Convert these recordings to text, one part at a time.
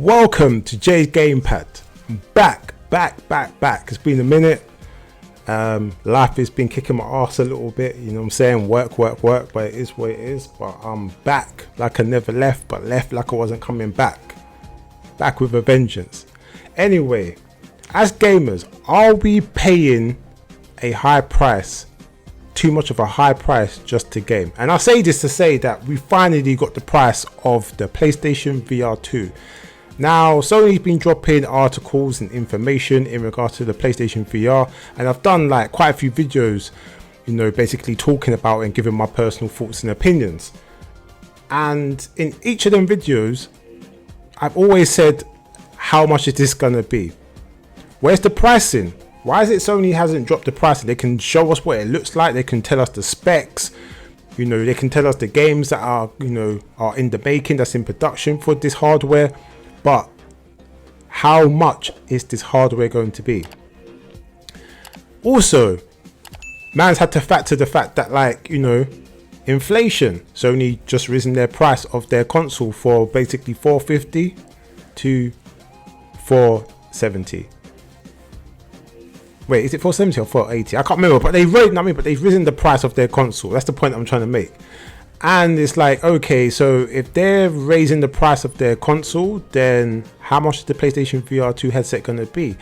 Welcome to Jay's Gamepad. I'm back. It's been a minute. Life has been kicking my ass a little bit, you know what I'm saying? Work, but it is what it is. But I'm back like I never left, but left like I wasn't coming back. Back with a vengeance. Anyway, as gamers, are we paying a high price, too much of a high price just to game? And I say this to say that we finally got the price of the PlayStation VR2. Now, Sony's been dropping articles and information in regards to the PlayStation VR, and I've done like quite a few videos, you know, basically talking about and giving my personal thoughts and opinions. And in each of them videos, I've always said, how much is this gonna be? Where's the pricing? Why is it Sony hasn't dropped the pricing? They can show us what it looks like, they can tell us the specs, you know, they can tell us the games that are, you know, are in the making, that's in production for this hardware. But how much is this hardware going to be? Also, man's had to factor the fact that, like, you know, inflation. Sony just risen their price of their console for basically $450 to $470. Wait, is it $470 or $480? I can't remember, but they've risen the price of their console. That's the point I'm trying to make. And it's like, okay, so if they're raising the price of their console, then how much is the PlayStation VR2 headset going to be?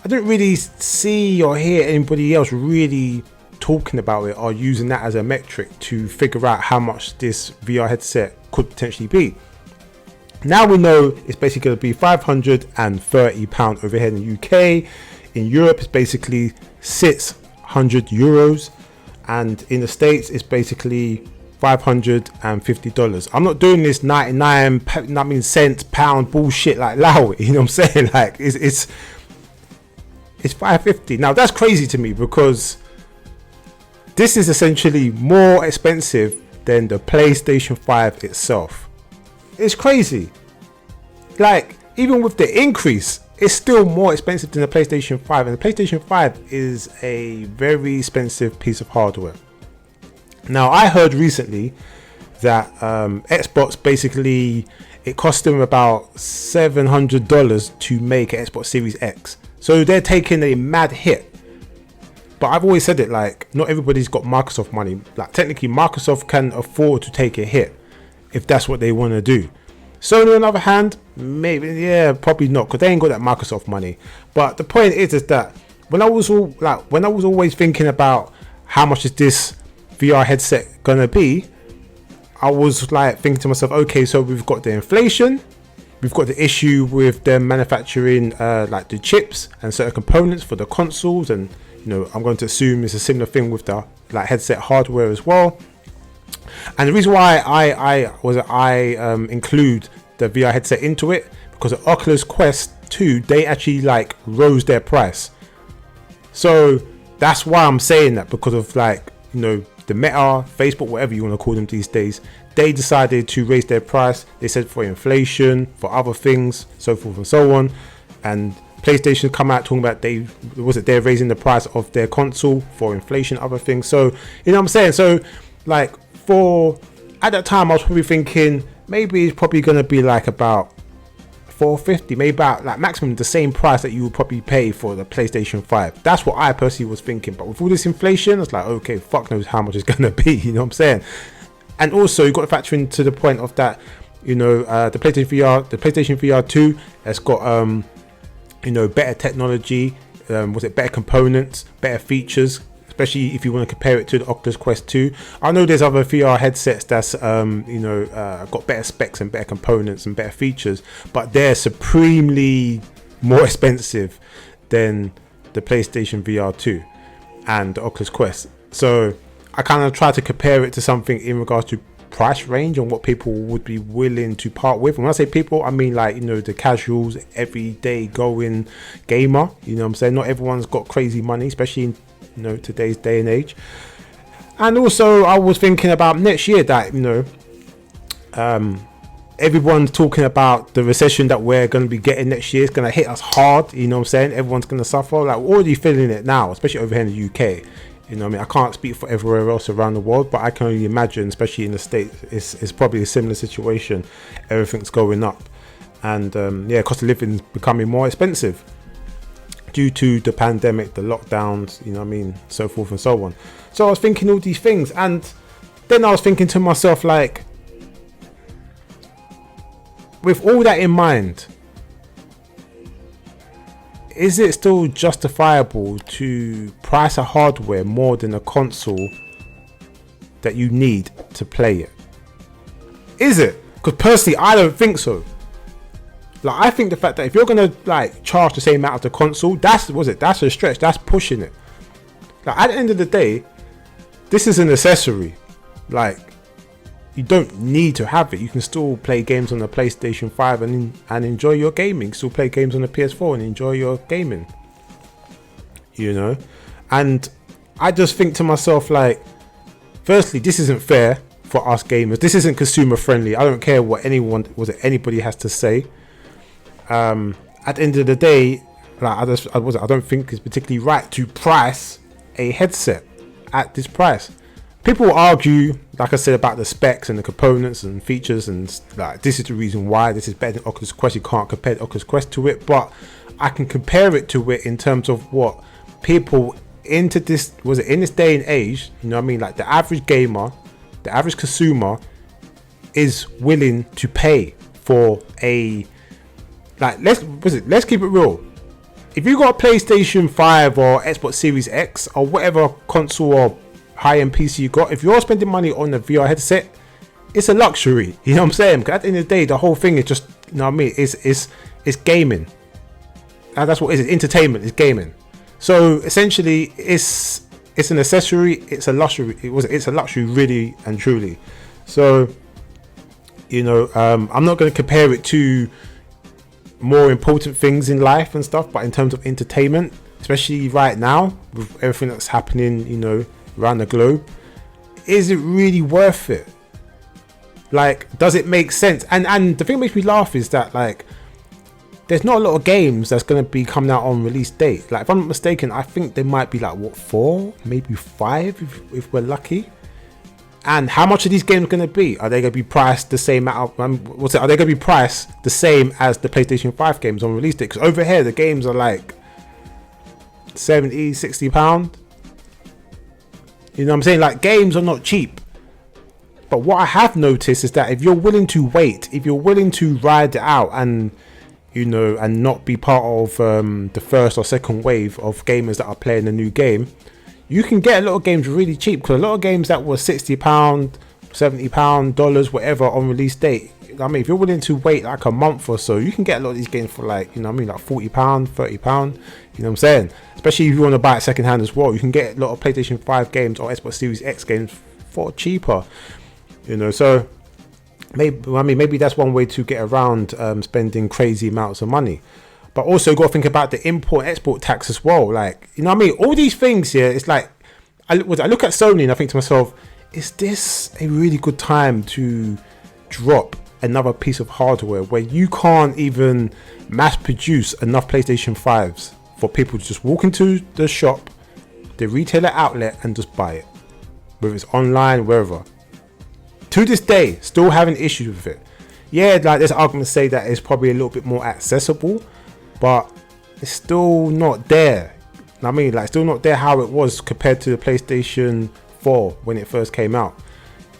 I don't really see or hear anybody else really talking about it or using that as a metric to figure out how much this VR headset could potentially be. Now we know it's basically going to be £530 over here in the UK. In Europe, it's basically €600. And in the States, it's basically $550. I'm not doing this 99 cents pound bullshit like Lowy, you know what I'm saying? Like it's $550. Now that's crazy to me because this is essentially more expensive than the PlayStation 5 itself. It's crazy. Like, even with the increase, it's still more expensive than the PlayStation 5, and the PlayStation 5 is a very expensive piece of hardware. Now, I heard recently that Xbox basically, it cost them about $700 to make an Xbox Series X. So they're taking a mad hit. But I've always said it, like, not everybody's got Microsoft money. Like, technically, Microsoft can afford to take a hit if that's what they want to do. Sony, on the other hand, maybe, yeah, probably not, because they ain't got that Microsoft money. But the point is that when I was always thinking about how much is this VR headset gonna be, I was like thinking to myself, okay, so we've got the inflation, we've got the issue with them manufacturing like the chips and certain components for the consoles, and you know, I'm going to assume it's a similar thing with the like headset hardware as well. And the reason why I include the VR headset into it, because the Oculus Quest 2, they actually like rose their price. So that's why I'm saying that, because of, like, you know, the Meta, Facebook, whatever you want to call them these days, they decided to raise their price. They said for inflation, for other things, so forth and so on. And PlayStation come out talking about they're raising the price of their console for inflation, other things. So, you know what I'm saying? So, like, at that time, I was probably thinking maybe it's probably going to be like about $450, maybe about like maximum the same price that you would probably pay for the PlayStation 5. That's what I personally was thinking. But with all this inflation, it's like, okay, fuck knows how much it's going to be, you know what I'm saying? And also, you've got to factor into the point of that, you know, the PlayStation VR2 has got, you know, better technology, better components, better features, especially if you want to compare it to the Oculus Quest 2. I know there's other VR headsets that's you know, got better specs and better components and better features, but they're supremely more expensive than the PlayStation VR 2 and the Oculus Quest. So I kind of try to compare it to something in regards to price range and what people would be willing to part with. And when I say people, I mean, like, you know, the casuals, everyday going gamer, you know what I'm saying? Not everyone's got crazy money, especially in, you know, today's day and age. And also, I was thinking about next year that, you know, everyone's talking about the recession that we're going to be getting next year. It's going to hit us hard, you know what I'm saying? Everyone's going to suffer. Like, we're already feeling it now, especially over here in the UK. You know what I mean? I can't speak for everywhere else around the world, but I can only imagine, especially in the States, it's probably a similar situation. Everything's going up. and cost of living is becoming more expensive due to the pandemic, the lockdowns, you know what I mean, so forth and so on. So I was thinking all these things, and then I was thinking to myself, like, with all that in mind, is it still justifiable to price a hardware more than a console that you need to play it? Is it? Because personally, I don't think so. Like, I think the fact that if you're gonna like charge the same amount of the console, that's a stretch. That's pushing it. Like, at the end of the day, this is an accessory. Like, you don't need to have it. You can still play games on the PlayStation 5 and enjoy your gaming. Still play games on the PS4 and enjoy your gaming. You know? And I just think to myself, like, firstly, this isn't fair for us gamers. This isn't consumer friendly. I don't care what anybody has to say. At the end of the day, like, I don't think it's particularly right to price a headset at this price. People will argue, like I said, about the specs and the components and features, and like, this is the reason why this is better than Oculus Quest. You can't compare the Oculus Quest to it, but I can compare it to it in terms of what people in this day and age, you know what I mean, like the average gamer, the average consumer is willing to pay for a, like, let's keep it real. If you got a PlayStation 5 or Xbox Series X or whatever console or high-end PC you got, if you're spending money on a VR headset, it's a luxury. You know what I'm saying? Because at the end of the day, the whole thing is just, you know what I mean, it's gaming. And that's what it is. It's entertainment. It's gaming. So essentially, it's an accessory. It's a luxury. It's a luxury, really and truly. So, you know, I'm not going to compare it to more important things in life and stuff, but in terms of entertainment, especially right now with everything that's happening, you know, around the globe, is it really worth it? Like, does it make sense? And the thing that makes me laugh is that, like, there's not a lot of games that's going to be coming out on release date. Like, if I'm not mistaken, I think there might be like, what, 4, maybe 5 if we're lucky. And how much are these games going to be? Are they going to be priced the same are they going to be priced the same as the PlayStation 5 games on release date? Because over here the games are like 70, 60 pound. You know what I'm saying? Like, games are not cheap. But what I have noticed is that if you're willing to wait, if you're willing to ride it out and, you know, and not be part of the first or second wave of gamers that are playing a new game, you can get a lot of games really cheap. Because a lot of games that were £60, £70, dollars, whatever on release date, I mean, if you're willing to wait like a month or so, you can get a lot of these games for, like, you know what I mean, like £40, £30, you know what I'm saying? Especially if you want to buy it second hand as well, you can get a lot of PlayStation 5 games or Xbox Series X games for cheaper, you know. So maybe that's one way to get around spending crazy amounts of money. But also got to think about the import export tax as well. Like, you know what I mean, all these things here, it's like, I look at Sony and I think to myself, is this a really good time to drop another piece of hardware where you can't even mass produce enough PlayStation 5s for people to just walk into the shop, the retailer outlet, and just buy it, whether it's online, wherever? To this day, still having issues with it. Yeah, like, there's arguments say that it's probably a little bit more accessible, but it's still not there. I mean, like, still not there how it was compared to the PlayStation 4 when it first came out,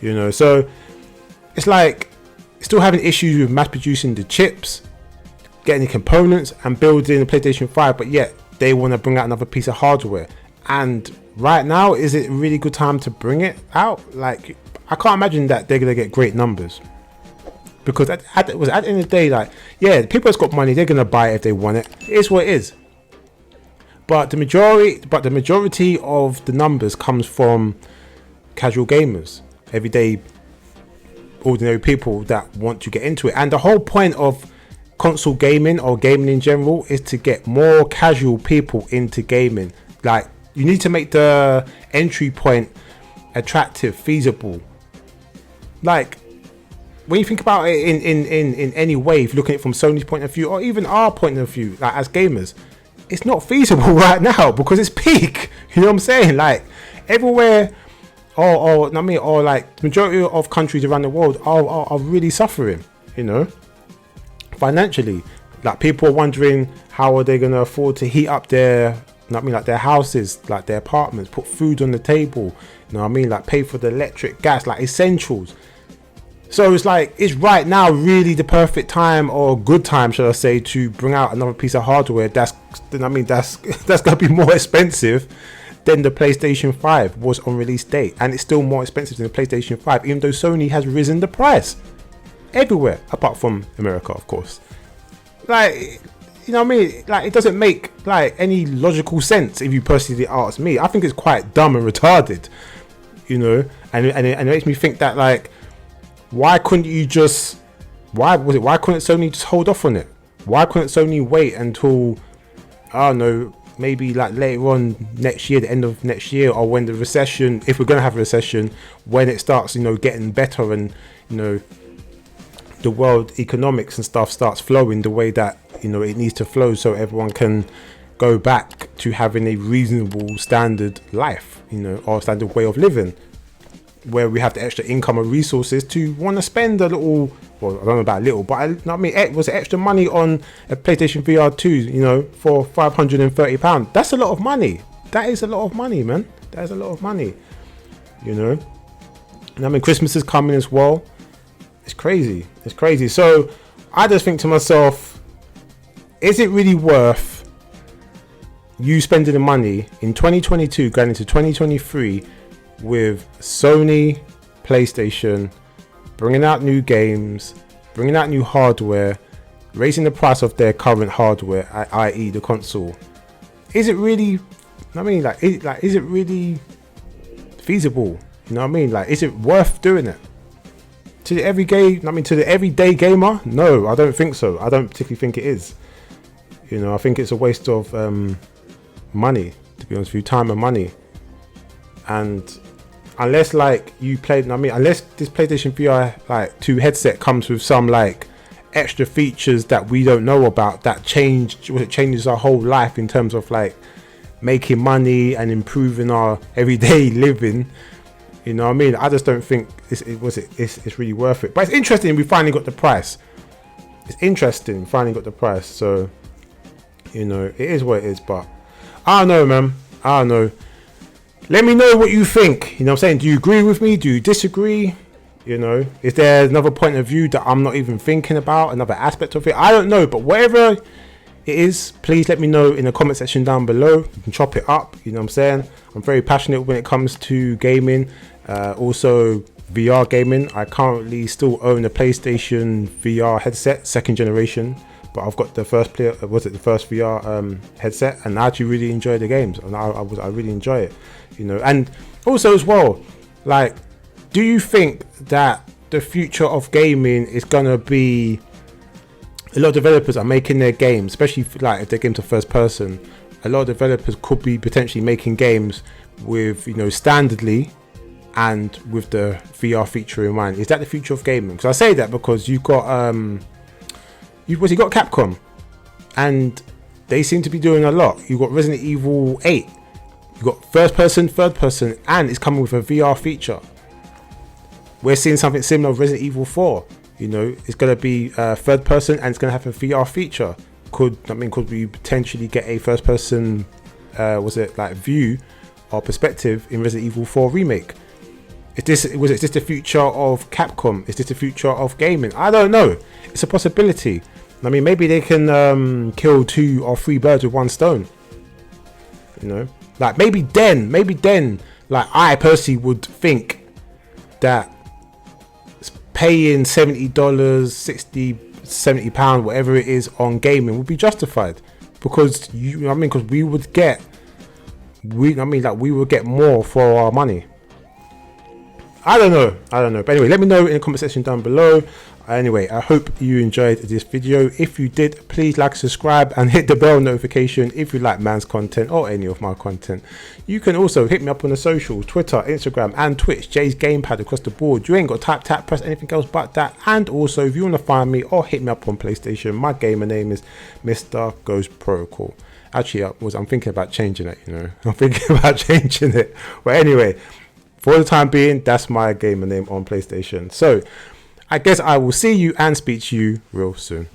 you know. So it's like, still having issues with mass producing the chips, getting the components and building the PlayStation 5, but yet they want to bring out another piece of hardware. And right now, is it a really good time to bring it out? Like, I can't imagine that they're going to get great numbers, because at the end of the day, like, yeah, people that's got money, they're going to buy it if they want it. It is what it is. But the majority of the numbers comes from casual gamers, everyday ordinary people that want to get into it. And the whole point of console gaming or gaming in general is to get more casual people into gaming. Like, you need to make the entry point attractive, feasible. Like, when you think about it in any way, if you're looking at it from Sony's point of view or even our point of view, like, as gamers, it's not feasible right now because it's peak. You know what I'm saying? Like, everywhere, or like the majority of countries around the world are really suffering, you know. financially. Like, people are wondering how are they going to afford to heat up their, like their houses, like their apartments, put food on the table, like pay for the electric, gas, like essentials. So it's like, it's right now really the perfect time, or good time, should I say, to bring out another piece of hardware that's going to be more expensive than the PlayStation 5 was on release date, and it's still more expensive than the PlayStation 5, even though Sony has risen the price everywhere apart from America, of course. Like, like, it doesn't make like any logical sense if you personally ask me. I think it's quite dumb and retarded, and it makes me think that, like, why couldn't Sony just hold off on it? Why couldn't Sony wait until, I don't know, maybe like later on next year, the end of next year, or when the recession, if we're going to have a recession, when it starts, getting better, and the world economics and stuff starts flowing the way that it needs to flow, so everyone can go back to having a reasonable standard life, or standard way of living, where we have the extra income and resources to want to spend a little, well, I don't know about little, but was it extra money on a PlayStation VR2, for £530? That's a lot of money. That is a lot of money, man. That is a lot of money, and Christmas is coming as well. It's crazy. It's crazy. So I just think to myself, is it really worth you spending the money in 2022 going into 2023 with Sony, PlayStation, bringing out new games, bringing out new hardware, raising the price of their current hardware, i.e. the console? Is it really, is it really feasible? Like, is it worth doing it? To the everyday gamer? No, I don't think so. I don't particularly think it is. I think it's a waste of money, to be honest with you, time and money. And unless, like, you played, unless this PlayStation VR 2 headset comes with some like extra features that we don't know about, that changes our whole life in terms of like making money and improving our everyday living. I just don't think it's really worth it. But it's interesting we finally got the price. So, it is what it is. But I don't know, man. I don't know. Let me know what you think. I'm saying? Do you agree with me? Do you disagree? Is there another point of view that I'm not even thinking about? Another aspect of it? I don't know. But whatever it is, please let me know in the comment section down below. You can chop it up. I'm saying? I'm very passionate when it comes to gaming. Also VR gaming. I currently still own a PlayStation VR headset, 2nd generation, but I've got the first VR headset, and I actually really enjoy the games, and I really enjoy it, And also as well, like, do you think that the future of gaming is gonna be, a lot of developers are making their games, especially if their games are first person, a lot of developers could be potentially making games with, standardly, and with the VR feature in mind? Is that the future of gaming? Because I say that because you've got you've got Capcom, and they seem to be doing a lot. You've got Resident Evil 8, you've got first person, third person, and it's coming with a VR feature. We're seeing something similar with Resident Evil 4. It's going to be third person, and it's going to have a VR feature. Could we potentially get a first person view or perspective in Resident Evil 4 remake? Is this the future of Capcom? Is this the future of gaming? I don't know. It's a possibility. Maybe they can kill 2 or 3 birds with one stone. Like, maybe then, like, I personally would think that paying $70, $60, £70, whatever it is, on gaming would be justified, because we would get more for our money. I don't know. But anyway, let me know in the comment section down below. Anyway, I hope you enjoyed this video. If you did, please like, subscribe, and hit the bell notification if you like man's content or any of my content. You can also hit me up on the socials, Twitter, Instagram, and Twitch. Jay's Gamepad across the board. You ain't got to tap, press anything else but that. And also, if you want to find me or hit me up on PlayStation, my gamer name is MrGhostProtocol. Actually, I'm thinking about changing it, I'm thinking about changing it. But anyway, for the time being, that's my gamer name on PlayStation. So I guess I will see you and speak to you real soon.